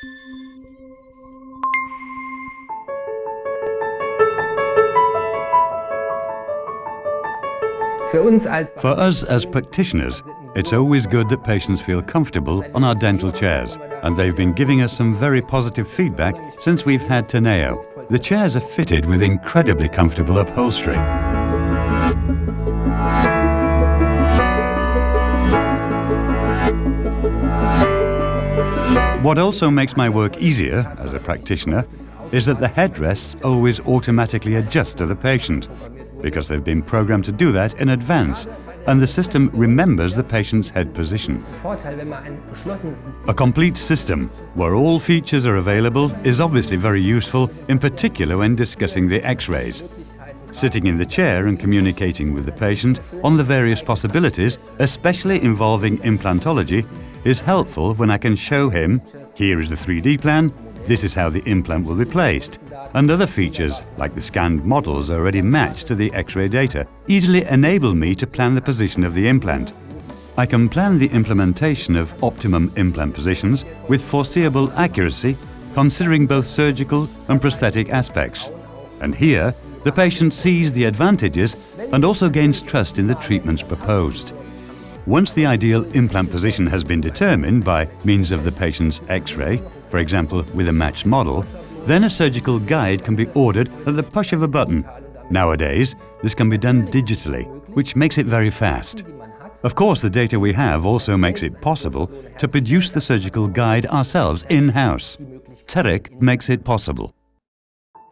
For us as practitioners, it's always good that patients feel comfortable on our dental chairs, and they've been giving us some very positive feedback since we've had TENEO. The chairs are fitted with incredibly comfortable upholstery. What also makes my work easier as a practitioner is that the headrests always automatically adjust to the patient, because they've been programmed to do that in advance, and the system remembers the patient's head position. A complete system where all features are available is obviously very useful, in particular when discussing the X-rays. Sitting in the chair and communicating with the patient on the various possibilities, especially involving implantology, is helpful when I can show him, here is the 3D plan, this is how the implant will be placed, and other features, like the scanned models already matched to the X-ray data, easily enable me to plan the position of the implant. I can plan the implementation of optimum implant positions with foreseeable accuracy, considering both surgical and prosthetic aspects. And here, the patient sees the advantages and also gains trust in the treatments proposed. Once the ideal implant position has been determined by means of the patient's X-ray, for example with a matched model, then a surgical guide can be ordered at the push of a button. Nowadays, this can be done digitally, which makes it very fast. Of course, the data we have also makes it possible to produce the surgical guide ourselves in-house. CEREC makes it possible.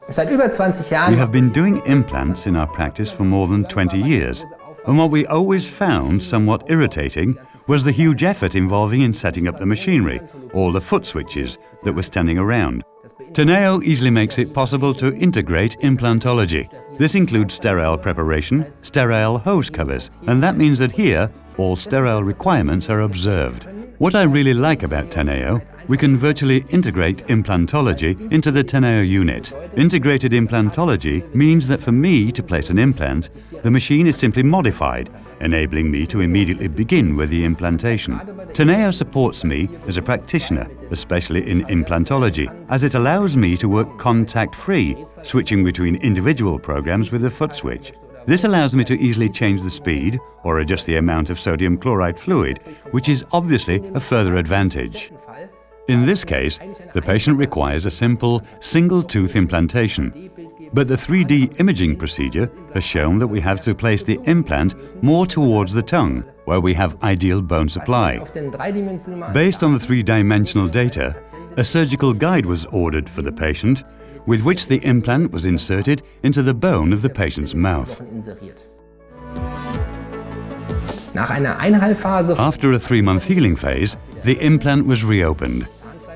We have been doing implants in our practice for more than 20 years, and what we always found somewhat irritating was the huge effort involving in setting up the machinery, all the foot switches that were standing around. TENEO easily makes it possible to integrate implantology. This includes sterile preparation, sterile hose covers, and that means that here all sterile requirements are observed. What I really like about TENEO, we can virtually integrate implantology into the TENEO unit. Integrated implantology means that for me to place an implant, the machine is simply modified, enabling me to immediately begin with the implantation. TENEO supports me as a practitioner, especially in implantology, as it allows me to work contact-free, switching between individual programs with the foot switch. This allows me to easily change the speed or adjust the amount of sodium chloride fluid, which is obviously a further advantage. In this case, the patient requires a simple single-tooth implantation, but the 3D imaging procedure has shown that we have to place the implant more towards the tongue, where we have ideal bone supply. Based on the three-dimensional data, a surgical guide was ordered for the patient, with which the implant was inserted into the bone of the patient's mouth. After a 3-month healing phase, the implant was reopened.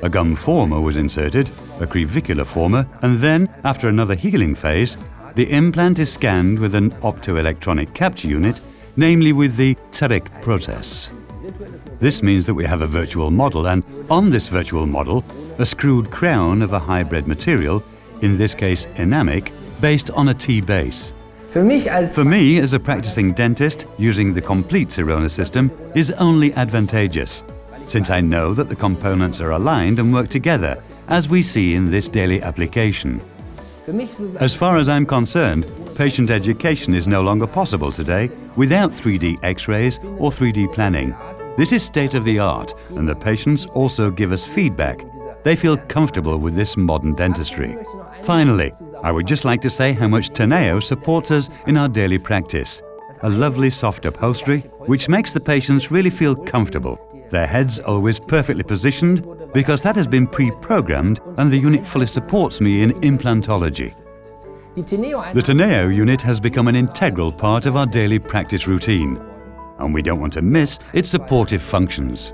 A gum former was inserted, a crevicular former, and then, after another healing phase, the implant is scanned with an optoelectronic capture unit, namely with the CEREC process. This means that we have a virtual model, and on this virtual model, a screwed crown of a hybrid material, in this case enamic, based on a T-base. For me, as a practicing dentist, using the complete Sirona system is only advantageous, since I know that the components are aligned and work together, as we see in this daily application. As far as I'm concerned, patient education is no longer possible today without 3D X-rays or 3D planning. This is state-of-the-art, and the patients also give us feedback. They feel comfortable with this modern dentistry. Finally, I would just like to say how much TENEO supports us in our daily practice. A lovely soft upholstery, which makes the patients really feel comfortable. Their heads always perfectly positioned, because that has been pre-programmed, and the unit fully supports me in implantology. The TENEO unit has become an integral part of our daily practice routine, and we don't want to miss its supportive functions.